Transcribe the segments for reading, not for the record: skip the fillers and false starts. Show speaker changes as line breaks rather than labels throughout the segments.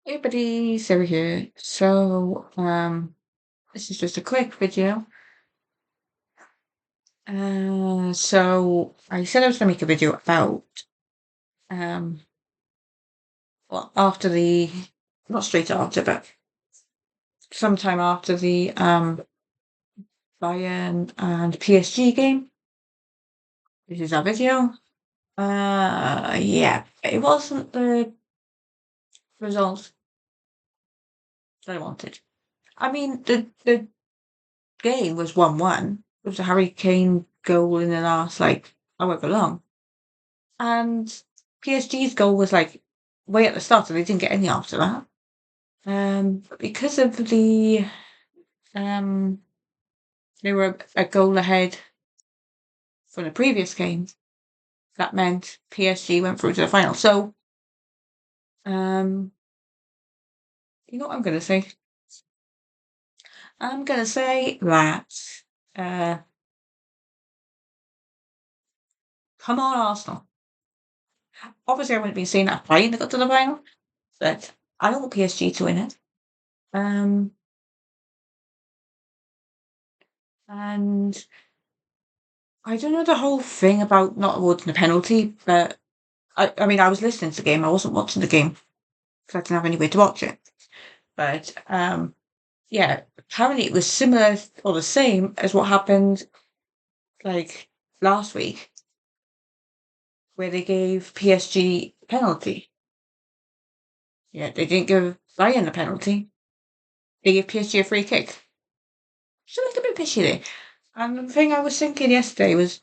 Hey buddy, Sarah here. This is just a quick video. So I said I was gonna make a video about, um, well, after the, not straight after, but sometime after the, Bayern and PSG game. This is our video. Yeah, it wasn't the result that I wanted. I mean, the game was 1-1. It was a Harry Kane goal in the last, like, however long. And PSG's goal was like way at the start, and they didn't get any after that. But because of um, they were a goal ahead from the previous game. That meant PSG went through to the final. So, you know what I'm gonna say? I'm gonna say that, uh, come on, Arsenal. Obviously, I wouldn't be saying that Bayern got to the final, but I want PSG to win it. Um, and I don't know the whole thing about not awarding the penalty, but I mean, I was listening to the game. I wasn't watching the game because I didn't have any way to watch it. But yeah, apparently it was similar or the same as what happened like last week, where they gave PSG a penalty. Yeah, they didn't give Bayern a penalty. They gave PSG a free kick. So like a bit fishy there. And the thing I was thinking yesterday was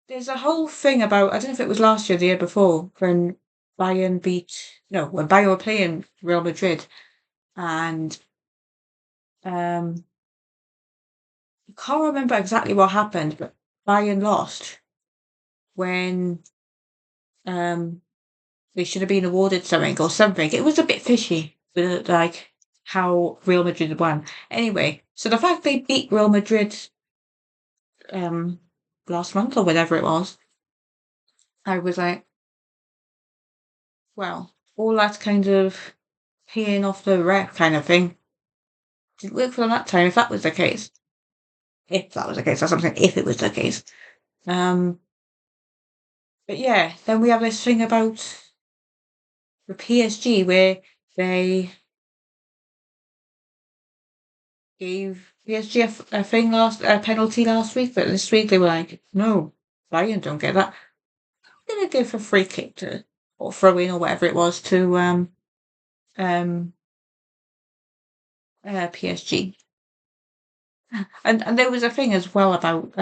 there's a whole thing about I don't know if it was last year, or the year before, when when Bayern were playing Real Madrid and um I can't remember exactly what happened, but Bayern lost when um they should have been awarded something or something. It was a bit fishy with like how Real Madrid won. Anyway, so the fact they beat Real Madrid um last month or whatever it was, I was like, well, all that kind of paying off the rep kind of thing didn't work for them that time. If that was the case, that's something. If it was the case, um, but yeah, then we have this thing about the PSG where they gave PSG a thing a penalty last week, but this week they were like, no, Bayern don't get that. I'm gonna give a free kick to or throw in or whatever it was to um PSG. And there was a thing as well about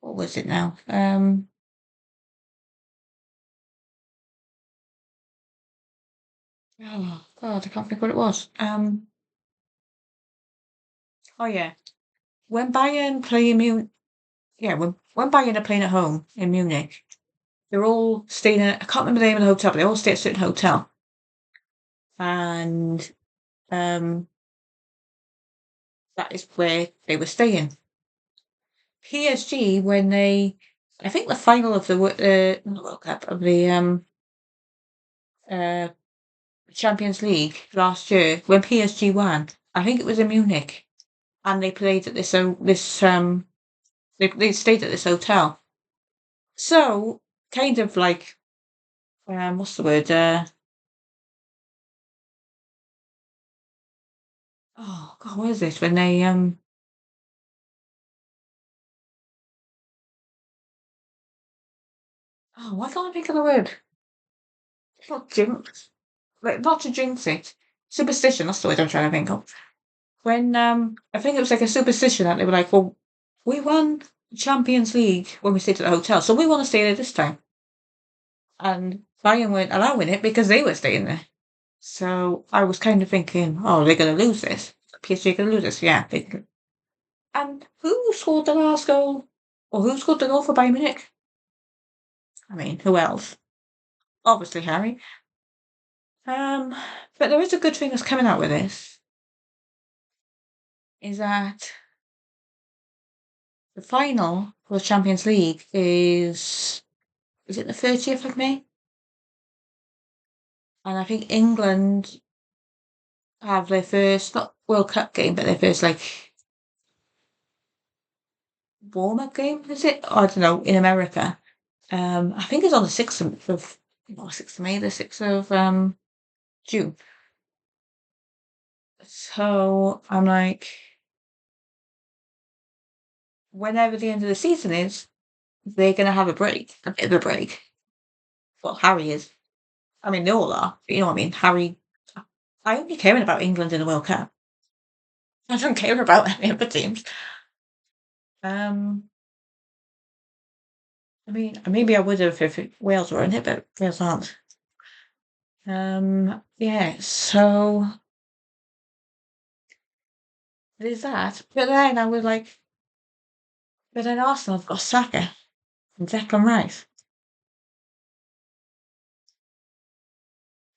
what was it now? Oh God, I can't think what it was. Oh yeah, when Bayern play in Munich, yeah, when Bayern are playing at home in Munich, they're all staying at, I can't remember the name of the hotel, but they all stay at a certain hotel. And um, that is where they were staying. PSG, when I think the final of the not World Cup, of the uh, Champions League last year, when PSG won, I think it was in Munich, and they played at they stayed at this hotel. So, kind of like, what's the word? Oh God, what is this? When they oh, why can't I think of the word? It's not jinx, like not to jinx it. Superstition. That's the word I'm trying to think of. When I think it was like a superstition that they were like, well, we won the Champions League when we stayed at the hotel, so we want to stay there this time. And Bayern weren't allowing it because they were staying there. So I was kind of thinking, oh, they're going to lose this. PSG are going to lose this. Yeah. And who scored the last goal? Or who scored the goal for Bayern Munich? I mean, who else? Obviously Harry. Um, but there is a good thing that's coming out with this, is that the final for the Champions League is it the 30th of May? and I think England have their first, not World Cup game, but their first like warm up game. Is it? I don't know. In America, I think it's on the 6th of May, the 6th of June. So I'm like, whenever the end of the season is, they're gonna have a break, a bit of a break. Well, Harry is. I mean, they all are. But you know what I mean? Harry. I only care about England in the World Cup. I don't care about any other teams. Um, I mean, maybe I would have if Wales were in it, but Wales aren't. Yeah. So there's that. But then I was like, but then Arsenal have got Saka and Declan Rice,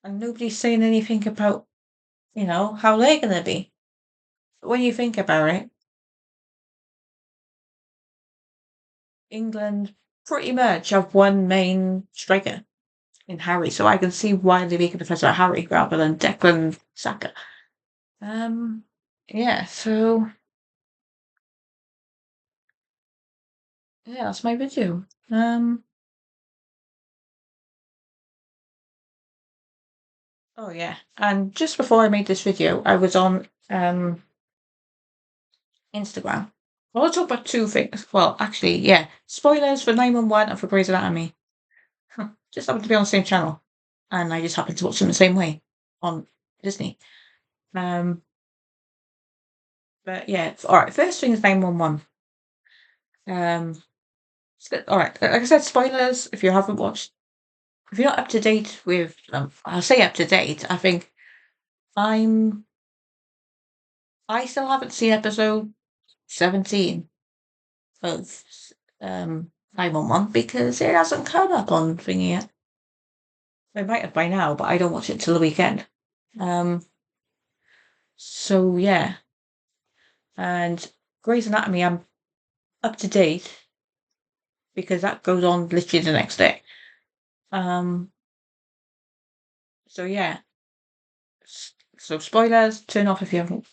and nobody's saying anything about how they're going to be. But when you think about it, England pretty much have one main striker in Harry, so I can see why they're making the first about Harry rather than Declan Saka. Um, yeah, so yeah, that's my video. Oh yeah, and just before I made this video, I was on Instagram. I want to talk about two things. Well, actually, yeah, spoilers for 911 and for Grey's Anatomy. Just happened to be on the same channel, and I just happened to watch them the same way on Disney. Um, but yeah, all right. First thing is 911. Um, all right. Like I said, spoilers if you haven't watched. If you're not up to date with, I'll say up to date. I think I'm. I still haven't seen episode 17 of 911 because it hasn't come up on thingy yet. I might have by now, but I don't watch it till the weekend. Um, so yeah, and Grey's Anatomy, I'm up to date because that goes on literally the next day. Um, so yeah, so spoilers, turn off if you're not up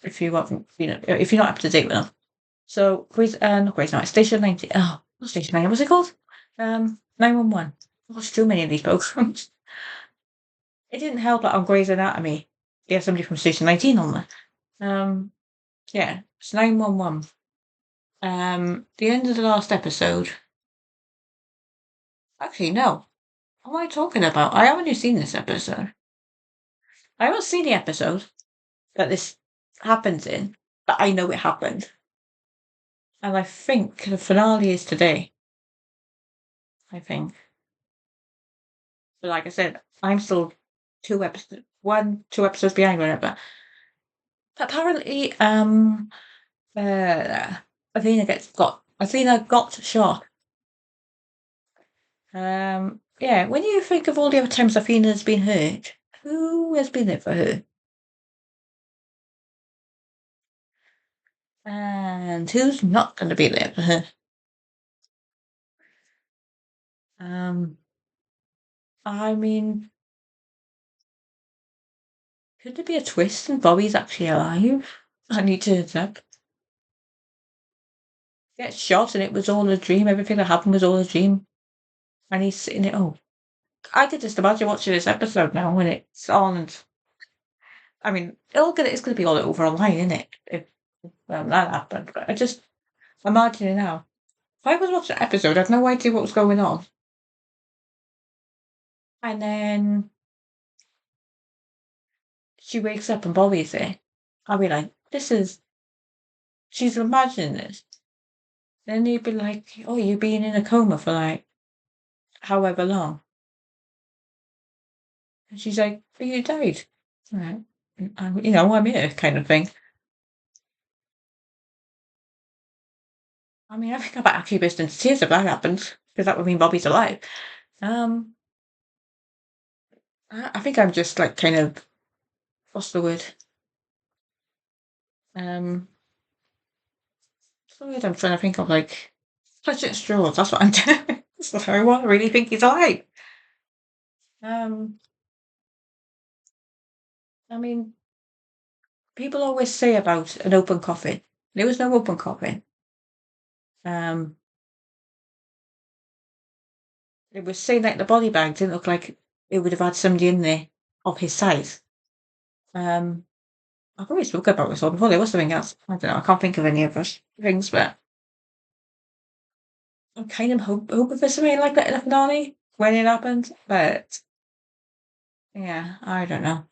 to date with them. So not Grey's Anatomy, Station 90. Oh, not Station 90. What's it called? 911. I watched too many of these programs. It didn't help that on Grey's Anatomy, they have somebody from Station 19 on there. Yeah, it's 911. The end of the last episode. Actually, no. What am I talking about? I haven't seen this episode. I haven't seen the episode that this happens in, but I know it happened. And I think the finale is today. I think. But like I said, I'm still 2 episodes behind, whatever. But apparently, Athena got shot. Yeah, when you think of all the other times Athena's been hurt, who has been there for her? And who's not going to be there for her? I mean, could there be a twist and Bobby's actually alive? And he turns up, gets shot, and it was all a dream. Everything that happened was all a dream. And he's sitting there. Oh, I could just imagine watching this episode now when it's on. And I mean, it's going to be all over online, isn't it? If that happened. But I just imagine it now. If I was watching the episode, I had no idea what was going on. And then she wakes up and Bobby's there. I'll be like, she's imagining this. Then he'd be like, oh, you've been in a coma for like however long. And she's like, oh, you died. Right. I'm here kind of thing. I mean, I think I might actually burst into tears if that happens, because that would mean Bobby's alive. Um, I think I'm just like kind of, what's the word? Um, what's the word I'm trying to think of? Like, clutching at straws. That's what I'm doing. So I really think he's alive. Um, I mean, people always say about an open coffin. There was no open coffin. Um, it was saying that the body bag didn't look like it would have had somebody in there of his size. Um, I've always spoken about this all before. There was something else. I don't know. I can't think of any other things, but I'm kind of hoping for something like that in a finale when it happens. But yeah, I don't know.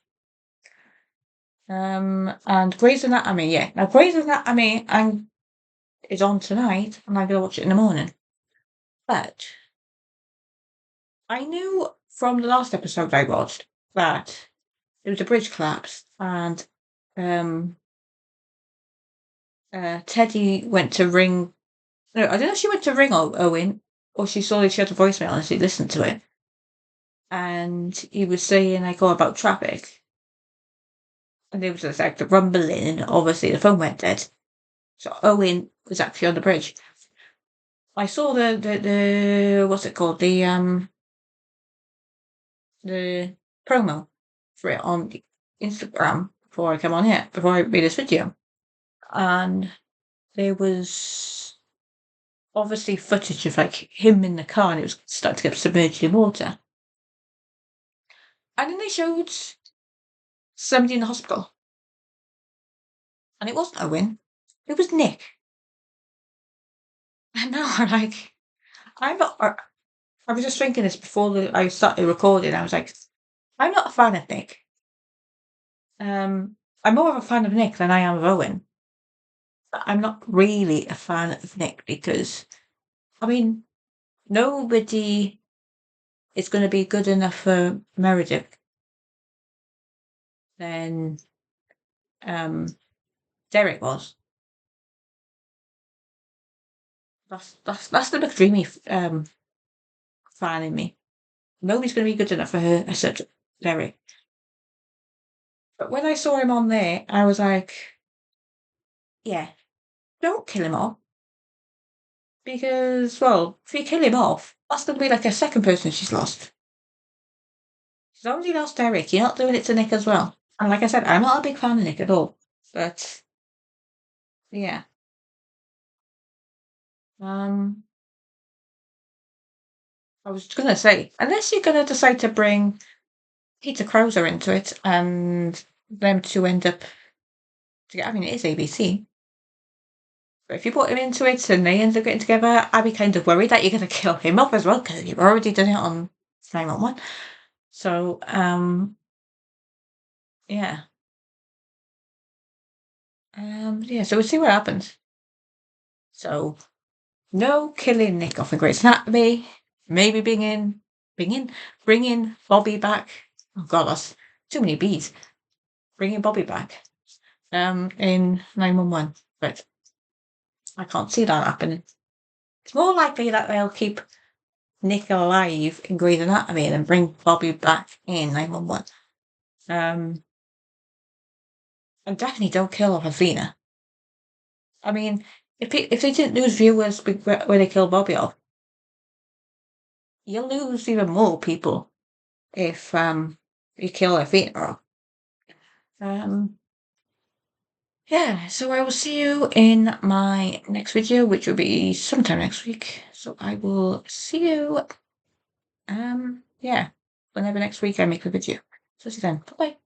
And Grey's Anatomy, yeah. Now Grey's Anatomy, is on tonight, and I'm gonna watch it in the morning. But I knew from the last episode I watched that there was a bridge collapse, and um, Teddy went to ring. No, I don't know if she went to ring Owen, or she saw that she had a voicemail and she listened to it, and he was saying like, "Oh, about traffic," and there was just like the rumbling, and obviously the phone went dead. So Owen was actually on the bridge. I saw the what's it called, the promo for it on Instagram before I come on here, before I made this video. And there was obviously footage of like him in the car, and it was starting to get submerged in water. And then they showed somebody in the hospital. And it wasn't Owen, it was Nick. And now I'm like, I'm not I was just thinking this before I started recording. I was like, I'm not a fan of Nick. I'm more of a fan of Nick than I am of Owen. But I'm not really a fan of Nick because, I mean, nobody is going to be good enough for Meredith than Derek was. That's the McDreamy fan in me. Nobody's going to be good enough for her except Derek. But when I saw him on there, I was like, yeah, don't kill him off. Because, well, if you kill him off, that's going to be like a second person she's lost. She's already lost Derek. You're not doing it to Nick as well. And like I said, I'm not a big fan of Nick at all. But yeah. Um I was gonna say, unless you're gonna decide to bring Peter Krauser into it and them to end up together. I mean, it is ABC. But if you put him into it and they end up getting together, I'd be kind of worried that you're going to kill him off as well because you've already done it on 911. So, yeah. Yeah, so we'll see what happens. So, no killing Nick off in Grey's Anatomy. Maybe bringing Bobby back. Oh God, that's too many B's. Bringing Bobby back. In 911, but I can't see that happening. It's more likely that they'll keep Nick alive in Grey's Anatomy and bring Bobby back in 911. And definitely don't kill off Athena. I mean, if they didn't lose viewers when they kill Bobby off, you'll lose even more people if you kill Athena off. Yeah, so I will see you in my next video, which will be sometime next week. So I will see you, yeah, whenever next week I make a video. So see you then. Bye-bye.